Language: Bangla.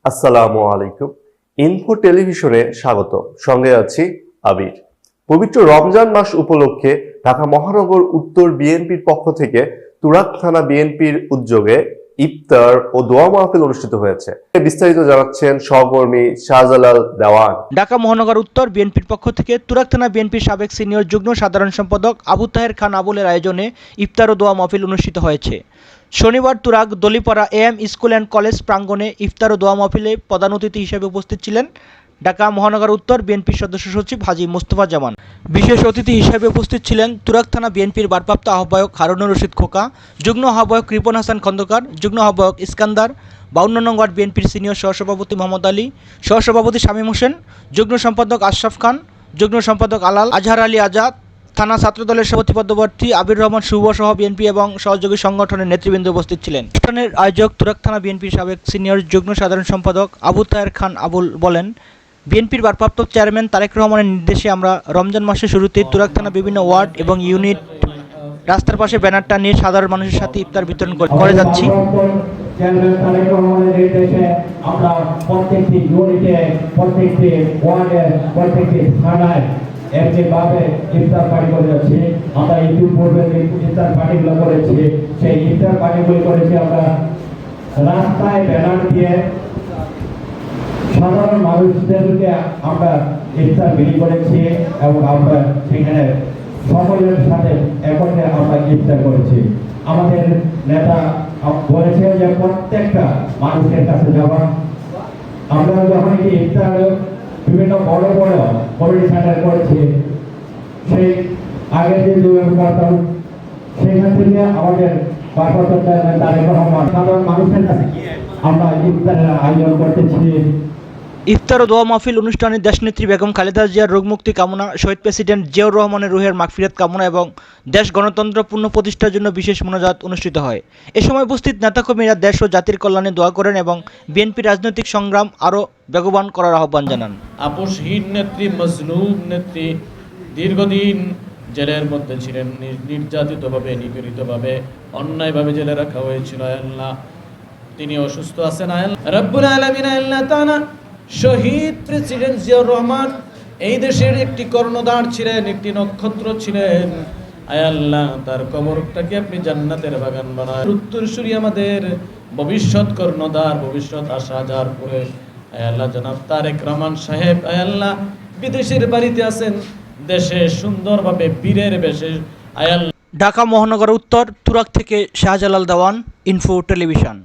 আসসালামু আলাইকুম। ইনফো টেলিভিশনে স্বাগত। সঙ্গে আছি আবির। পবিত্র রমজান মাস উপলক্ষে ঢাকা মহানগর উত্তর বিএনপির পক্ষ থেকে তুরাগ থানা বিএনপির উদ্যোগে ইফতার ও দোয়া মাহফিল অনুষ্ঠিত হয়েছে। বিস্তারিত জানাচ্ছেন সহকর্মী শাহজালাল দেওয়ান। ঢাকা মহানগর উত্তর বিএনপির পক্ষ থেকে তুরাগ থানা বিএনপির সাবেক সিনিয়র যুগ্ম সাধারণ সম্পাদক আবু তাহের খান আবুলের আয়োজনে ইফতার ও দোয়া মাহফিল অনুষ্ঠিত হয়েছে। শনিবার Turag Dolipara M school and college প্রাঙ্গণে ইফতার ও দোয়া মাহফিলে প্রধান অতিথি হিসেবে উপস্থিত ছিলেন ঢাকা মহানগর উত্তর বিএনপির সদস্য সচিব হাজী মোস্তফা জামান। বিশেষ অতিথি হিসেবে উপস্থিত ছিলেন তুরাগ থানা বিএনপির ভারপ্রাপ্ত আহ্বায়ক হারুনুর রশিদ খোকা, যুগ্ম আহ্বায়ক রিপন হাসান খন্দকার, যুগ্ম আহ্বায়ক ইস্কান্দার, 52 নং ওয়ার্ড বিএনপির সিনিয়র সহসভাপতি মোহাম্মদ আলী, সহসভাপতি শামীম হোসেন, যুগ্ম সম্পাদক আশরাফ খান, যুগ্ম সম্পাদক আলাল, আজহার আলী আজাদ, থানা ছাত্রদলের সভাপতি পদপ্রার্থী আবির রহমান শুভ সহ বিএনপি এবং সহযোগী সংগঠনের নেতৃবৃন্দ উপস্থিত ছিলেন। অনুষ্ঠানের আয়োজক তুরাগ থানা বিএনপির সাবেক সিনিয়র যুগ্ম সাধারণ সম্পাদক আবু তাহের খান আবুল বলেন, বিএনপির ভারপ্রাপ্ত চেয়ারম্যান তারেক রহমানের নির্দেশে আমরা রমজান মাসের শুরুতে তুরাগ থানা বিভিন্ন ওয়ার্ড এবং ইউনিট রাস্তার পাশে ব্যানার টানিয়ে সাধারণ মানুষের সাথে ইফতার বিতরণ করে যাচ্ছি। চেয়ারম্যান তারেক রহমানের নির্দেশে আমরা প্রত্যেকটি ইউনিটে, প্রত্যেকটি ওয়ার্ডে, প্রত্যেকটি থানায় একইভাবে ইফতার পার্টি করে যাচ্ছি। আমরা ইতিপূর্বে ইফতার পার্টিগুলো করেছি, সেই ইফতার পার্টিগুলো করেছি আমরা রাস্তায় ব্যানার দিয়ে সাধারণ মানুষদেরকে আমরা ইফতার বিলি করেছি এবং আমরা সেখানে সকলের সাথে একত্রে আমরা ইফতার করেছি। আমাদের নেতা বলেছেন যে প্রত্যেকটা মানুষের কাছে যাওয়া। আমরা যখন এই ইফতার বিভিন্ন বড় বড় কমিউনিটি সেন্টার করেছি, সেই আগের যে করতাম সেখান থেকে আমাদের ভারপ্রাপ্ত চেয়ারম্যান তারেক রহমান সাধারণ মানুষের কাছে গিয়ে আমরা ইফতারের আয়োজন করতেছি। ইফতার ও দোয়া মাহফিল অনুষ্ঠানে দেশনেত্রী বেগম খালেদা জিয়ার রোগমুক্তি কামনা, শহীদ প্রেসিডেন্ট জিয়াউর রহমানের রুহের মাগফিরাত কামনা এবং দেশ গণতন্ত্র পুনঃপ্রতিষ্ঠার জন্য বিশেষ মোনাজাত অনুষ্ঠিত হয়। এ সময় উপস্থিত নেতাকর্মীরা দেশ ও জাতির কল্যাণে দোয়া করেন এবং বিএনপি রাজনৈতিক সংগ্রাম আরও বেগবান করার আহ্বান জানান। আপোষহীন নেত্রী, মজলুম নেত্রী দীর্ঘদিন জেলের মধ্যে ছিলেন, নির্যাতিতভাবে, নিপীড়িতভাবে, অন্যায়ভাবে জেলে রাখা হয়েছিল। আল্লাহ, তিনি অসুস্থ আছেন। রব্বুল আলামিন আল্লাহ তাআলা শহীদ প্রেসিডেন্ট জিয়াউর রহমান এই দেশের একটি কর্ণধার ছিলেন, একটি নক্ষত্র ছিলেন। আয় আল্লাহ, তার কবরটাকে আপনি জান্নাতের বাগান বানায়। উত্তরসূরি আমাদের ভবিষ্যৎ কর্ণধার, ভবিষ্যৎ আশা যার করে আয় আল্লাহ জনাব তারেক রহমান সাহেব আয় আল্লাহ বিদেশের বাড়িতে আছেন, দেশে সুন্দরভাবে বীরের বেশে আয় আল্লাহ। ঢাকা মহানগর উত্তর তুরাগ থেকে শাহজালাল দেওয়ান, ইনফো টেলিভিশন।